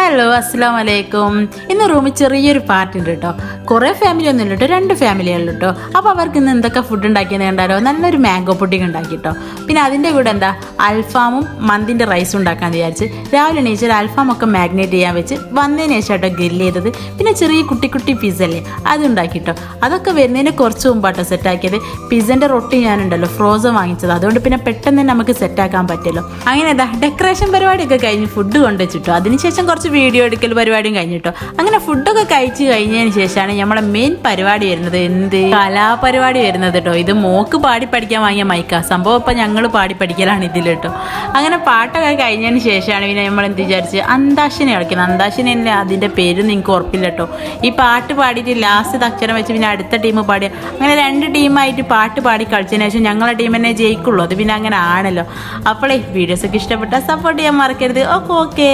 Hello അസ്സലാമു അലൈക്കും. ഇന്ന് റൂമിൽ ചെറിയൊരു പാർട്ടി ഉണ്ട് കേട്ടോ. കുറേ ഫാമിലി ഒന്നും ഇല്ല കേട്ടോ, 2 ഫാമിലികളുണ്ട് കേട്ടോ. അപ്പോൾ അവർക്ക് ഇന്ന് എന്തൊക്കെ ഫുഡ് ഉണ്ടാക്കിയെന്ന് കണ്ടാലോ. നല്ലൊരു മാംഗോ പുഡിംഗ് ഉണ്ടാക്കി കേട്ടോ. പിന്നെ അതിൻ്റെ കൂടെ എന്താ അൽഫാമും മന്തിൻ്റെ റൈസും ഉണ്ടാക്കാമെന്ന് വിചാരിച്ച് രാവിലെ എണീച്ചാൽ അൽഫാമൊക്കെ മാഗ്നേറ്റ് ചെയ്യാൻ വെച്ച് വന്നതിന് ശേഷം കേട്ടോ ഗ്രില്ല് ചെയ്തത്. പിന്നെ ചെറിയ കുട്ടി കുട്ടി പിസ്സ അല്ലേ അത് ഉണ്ടാക്കി കേട്ടോ. അതൊക്കെ വരുന്നതിന് കുറച്ച് മുമ്പാട്ടോ സെറ്റാക്കിയത്. പിസ്സൻ്റെ റൊട്ടി ഞാനുണ്ടല്ലോ ഫ്രോസൺ വാങ്ങിച്ചത്, അതുകൊണ്ട് പിന്നെ പെട്ടെന്ന് തന്നെ നമുക്ക് സെറ്റാക്കാൻ പറ്റുമല്ലോ. അങ്ങനെ എന്താ ഡെക്കറേഷൻ പരിപാടിയൊക്കെ കഴിഞ്ഞ് ഫുഡ് കൊണ്ടുവച്ചിട്ടോ. അതിനുശേഷം കുറച്ച് വീഡിയോ എടുക്കൽ പരിപാടിയും കഴിഞ്ഞിട്ടോ. അങ്ങനെ ഫുഡൊക്കെ കഴിച്ച് കഴിഞ്ഞതിന് ശേഷമാണ് നമ്മളെ മെയിൻ പരിപാടി വരുന്നത്. എന്ത് കലാപരിപാടി വരുന്നത് കേട്ടോ. ഇത് മോക്ക് പാടി പഠിക്കാൻ വാങ്ങിയ മൈക്കാ സംഭവം. ഇപ്പം ഞങ്ങൾ പാടി പഠിക്കലാണ് ഇതിൽ കേട്ടോ. അങ്ങനെ പാട്ടൊക്കെ കഴിഞ്ഞതിന് ശേഷമാണ് പിന്നെ നമ്മൾ എന്ത് വിചാരിച്ച് അന്താക്ഷനെ കളിക്കുന്നത്. അന്താക്ഷനെ അതിൻ്റെ പേര് നിങ്ങൾക്ക് ഉറപ്പില്ല കേട്ടോ. ഈ പാട്ട് പാടിയിട്ട് ലാസ്റ്റ് അക്ഷരം വെച്ച് പിന്നെ അടുത്ത ടീം പാടിയ അങ്ങനെ 2 ടീമായിട്ട് പാട്ട് പാടി കളിച്ചതിന് ശേഷം ഞങ്ങളെ ടീം തന്നെ ജയിക്കുള്ളൂ. അത് പിന്നെ അങ്ങനെ ആണല്ലോ. അപ്പോഴേ വീഡിയോസൊക്കെ ഇഷ്ടപ്പെട്ടാൽ സപ്പോർട്ട് ചെയ്യാൻ മറക്കരുത്. ഓക്കെ.